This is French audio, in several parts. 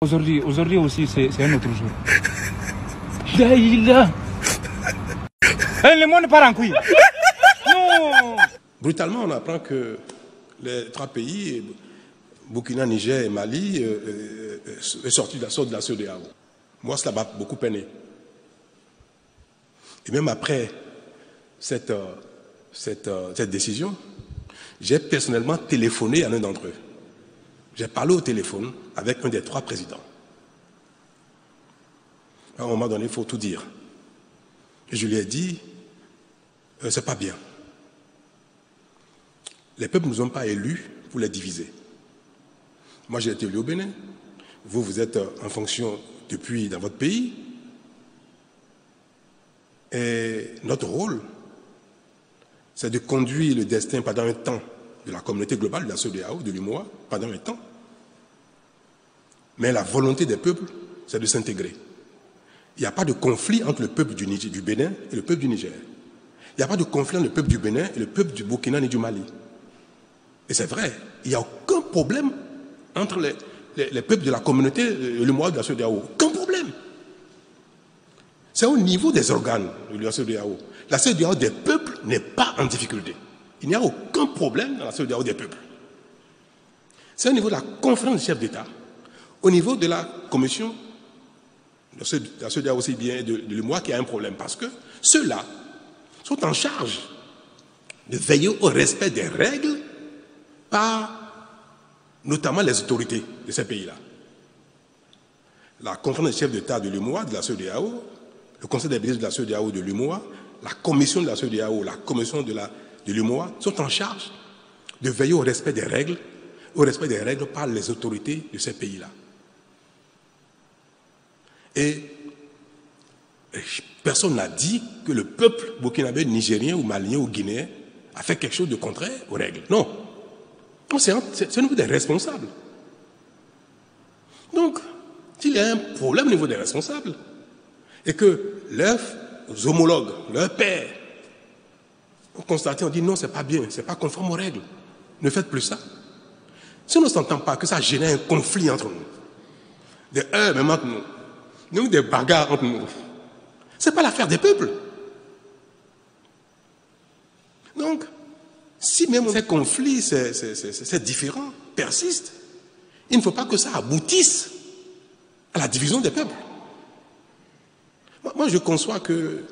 Aujourd'hui aussi, c'est un autre jour. Le monde part en couille. Non. Brutalement, on apprend que les trois pays, Burkina, Niger et Mali, sont sortis de la CEDEAO. Moi, cela m'a beaucoup peiné. Et même après cette décision, j'ai personnellement téléphoné à l'un d'entre eux. J'ai parlé au téléphone avec un des trois présidents. À un moment donné, il faut tout dire. Et je lui ai dit, c'est pas bien. Les peuples ne nous ont pas élus pour les diviser. Moi, j'ai été élu au Bénin. Vous, vous êtes en fonction depuis dans votre pays. Et notre rôle, c'est de conduire le destin pendant un temps de la communauté globale, de la CEDEAO, de l'UMOA, pendant un temps. Mais la volonté des peuples, c'est de s'intégrer. Il n'y a pas de conflit entre le peuple du Bénin et le peuple du Niger. Il n'y a pas de conflit entre le peuple du Bénin et le peuple du Burkina ni du Mali. Et c'est vrai, il n'y a aucun problème entre les peuples de la communauté, le mois de la CEDEAO. Aucun problème. C'est au niveau des organes de la CEDEAO. La CEDEAO des peuples n'est pas en difficulté. Il n'y a aucun problème dans la CEDEAO des peuples. C'est au niveau de la conférence des chefs d'État, au niveau de la commission, de la CEDEAO aussi bien de l'UMOA, qu'il y a un problème. Parce que ceux-là sont en charge de veiller au respect des règles par notamment les autorités de ces pays-là. La conférence des chefs d'État de l'UMOA, de la CEDEAO, le conseil des ministres de la CEDEAO de l'UMOA, la commission de la CEDEAO, la commission de l'UMOA sont en charge de veiller au respect des règles par les autorités de ces pays-là. Et personne n'a dit que le peuple burkinabé, nigérien ou malien ou guinéen a fait quelque chose de contraire aux règles. Non. C'est au niveau des responsables. Donc, s'il y a un problème au niveau des responsables, et que leurs homologues, leurs pairs, ont constaté, on dit non, c'est pas bien, c'est pas conforme aux règles. Ne faites plus ça. Si on ne s'entend pas, que ça génère un conflit entre nous, des heurts même entre nous, des bagarres entre nous, ce n'est pas l'affaire des peuples. Donc, si même ces conflits, ces différends persistent, il ne faut pas que ça aboutisse à la division des peuples. Moi, je conçois que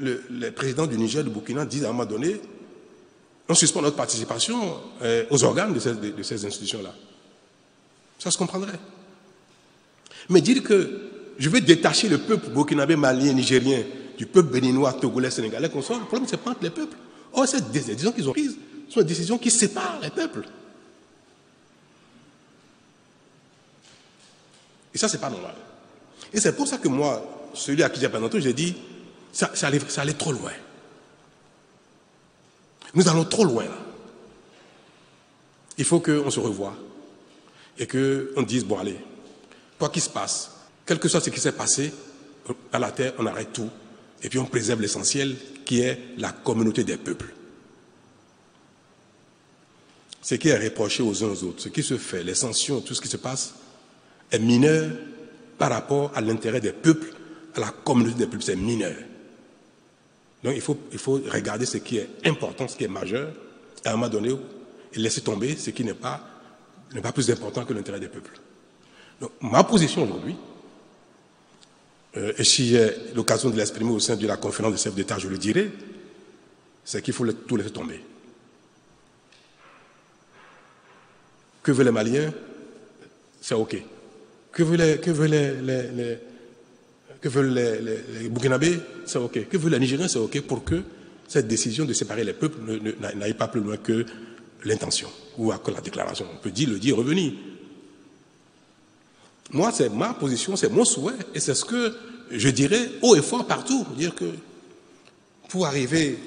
les présidents du Niger, du Burkina disent à un moment donné, on suspend notre participation aux organes de ces institutions-là. Ça se comprendrait. Mais dire que je vais détacher le peuple burkinabé, malien, nigérien du peuple béninois, togolais, sénégalais, le problème, c'est pas entre les peuples. Or, ces décisions qu'ils ont prises sont des décisions qui séparent les peuples. Et ça, c'est pas normal. Et c'est pour ça que moi, celui à qui j'ai présenté, j'ai dit, ça allait trop loin. Nous allons trop loin là. Il faut qu'on se revoie et qu'on dise, bon allez, quoi qu'il se passe, quel que soit ce qui s'est passé à la terre, on arrête tout et puis on préserve l'essentiel qui est la communauté des peuples. Ce qui est reproché aux uns aux autres, ce qui se fait, les sanctions, tout ce qui se passe est mineur par rapport à l'intérêt des peuples, à la communauté des peuples, c'est mineur. Donc il faut regarder ce qui est important, ce qui est majeur, et à un moment donné, et laisser tomber ce qui n'est pas plus important que l'intérêt des peuples. Donc ma position aujourd'hui, et si j'ai l'occasion de l'exprimer au sein de la conférence des chefs d'État, je le dirai, c'est qu'il faut tout laisser tomber. Que veulent les Maliens? C'est OK. Que veulent les Burkinabés? C'est OK. Que veulent les Nigériens? C'est OK pour que cette décision de séparer les peuples n'aille pas plus loin que l'intention ou que la déclaration. On peut le dire, revenir. Moi, c'est ma position, c'est mon souhait, et c'est ce que je dirais haut et fort partout. Dire que pour arriver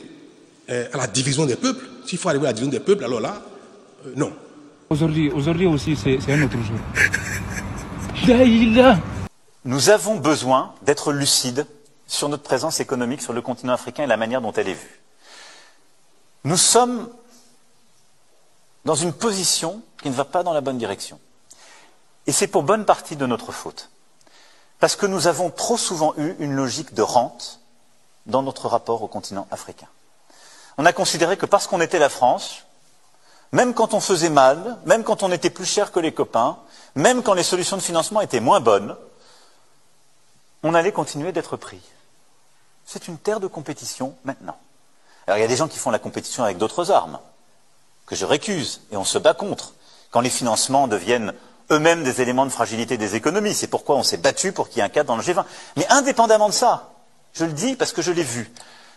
à la division des peuples, s'il faut arriver à la division des peuples, alors là, non. Aujourd'hui aussi, c'est un autre jour. Nous avons besoin d'être lucides sur notre présence économique sur le continent africain et la manière dont elle est vue. Nous sommes dans une position qui ne va pas dans la bonne direction. Et c'est pour bonne partie de notre faute. Parce que nous avons trop souvent eu une logique de rente dans notre rapport au continent africain. On a considéré que parce qu'on était la France, même quand on faisait mal, même quand on était plus cher que les copains, même quand les solutions de financement étaient moins bonnes, on allait continuer d'être pris. C'est une terre de compétition maintenant. Alors il y a des gens qui font la compétition avec d'autres armes, que je récuse, et on se bat contre, quand les financements deviennent eux-mêmes des éléments de fragilité des économies. C'est pourquoi on s'est battu pour qu'il y ait un cadre dans le G20. Mais indépendamment de ça, je le dis parce que je l'ai vu,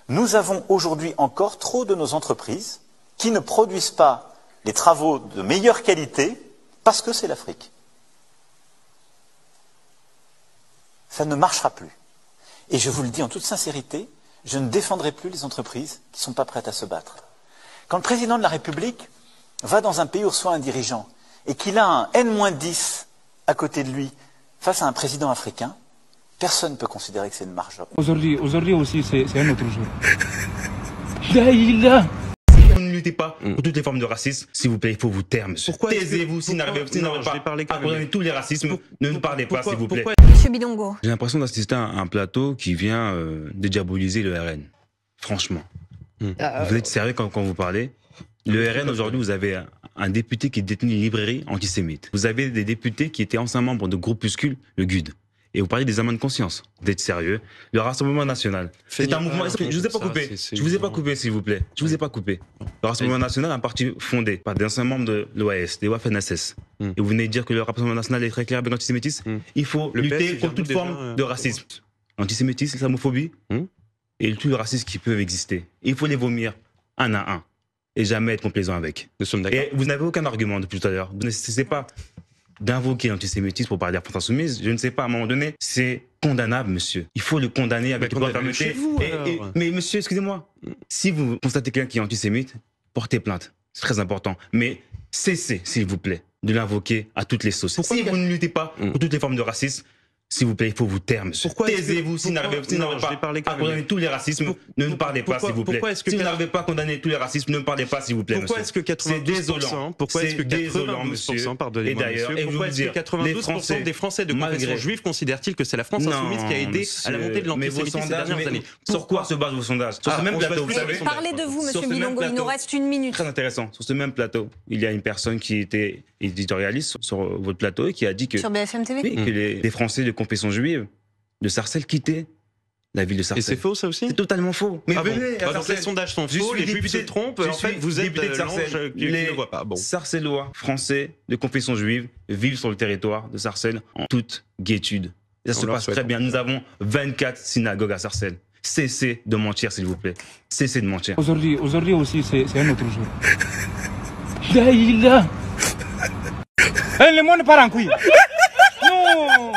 nous avons aujourd'hui encore trop de nos entreprises qui ne produisent pas les travaux de meilleure qualité parce que c'est l'Afrique. Ça ne marchera plus. Et je vous le dis en toute sincérité, je ne défendrai plus les entreprises qui ne sont pas prêtes à se battre. Quand le président de la République va dans un pays où reçoit un dirigeant et qu'il a un N-10 à côté de lui face à un président africain, personne ne peut considérer que c'est une marge. Aujourd'hui aussi, c'est un autre jour. Daïla. Vous ne luttez pas pour toutes les formes de racisme, s'il vous plaît, il faut vous taire, monsieur. Taisez-vous, s'il n'arrivez pas à condamner tous les racismes, ne nous parlez pas, s'il vous plaît. Monsieur Bidongo. J'ai l'impression d'assister à un plateau qui vient de diaboliser le RN. Franchement. Vous êtes sérieux quand vous parlez? Le RN, aujourd'hui, vous avez un député qui détenait une librairie antisémite. Vous avez des députés qui étaient anciens membres de groupuscule, le GUD. Et vous parlez des amants de conscience. Vous êtes sérieux? Le Rassemblement National. C'est un mouvement. Je vous ai pas coupé. Je vous ai pas coupé, s'il vous plaît. Je vous ai pas coupé. Le Rassemblement National est un parti fondé par des anciens membres de l'OAS, des Waffen-SS. Et vous venez de dire que le Rassemblement National est très clair avec l'antisémitisme. Il faut lutter contre toute forme de racisme. Antisémitisme, islamophobie et tous les racismes qui peuvent exister. Il faut les vomir un à un et jamais être complaisant avec. Nous sommes d'accord. Et vous n'avez aucun argument depuis tout à l'heure. Vous ne cessez pas d'invoquer l'antisémitisme pour parler de la France insoumise. Je ne sais pas, à un moment donné, c'est condamnable, monsieur. Il faut le condamner avec toute fermeté. Mais monsieur, excusez-moi, si vous constatez quelqu'un qui est antisémite, portez plainte. C'est très important. Mais cessez, s'il vous plaît, de l'invoquer à toutes les sauces. Si vous ne luttez pas pour toutes les formes de racisme, s'il vous plaît, il faut vous taire, monsieur. Taisez-vous, s'il n'arrivez pas à condamner tous les racismes, ne nous parlez pas, s'il vous plaît. Si vous n'arrivez pas à condamner tous les racismes, ne me parlez pas, s'il vous plaît, monsieur. Pourquoi est-ce que 92%, pourquoi est-ce que 92%, pardonnez-moi, monsieur, pourquoi est-ce que 92% des Français de confession juive considèrent-ils que c'est la France insoumise qui a aidé à la montée de l'antisémitisme ces dernières années? Sur quoi se basent vos sondages? Sur ce même plateau, vous savez. Parlez de vous, monsieur Bidongo, il nous reste une minute. Très intéressant. Sur ce même plateau, il y a une personne qui était éditorialiste sur votre plateau et qui a dit que, sur BFM TV, oui, que les Français de confession juive de Sarcelles quittaient la ville de Sarcelles. Et c'est faux, ça aussi? C'est totalement faux. Mais venez à donc Sarcelles. les sondages sont faux, les juifs se trompent, en fait vous êtes de l'ange qui ne voit pas. Bon. Sarcellois français de confession juive vivent sur le territoire de Sarcelles en toute gaietude. Ça se passe très bien. Nous avons 24 synagogues à Sarcelles. Cessez de mentir, s'il vous plaît. Cessez de mentir. Aujourd'hui aussi, c'est un autre jour. Daïla. Le monde part en couille. Non.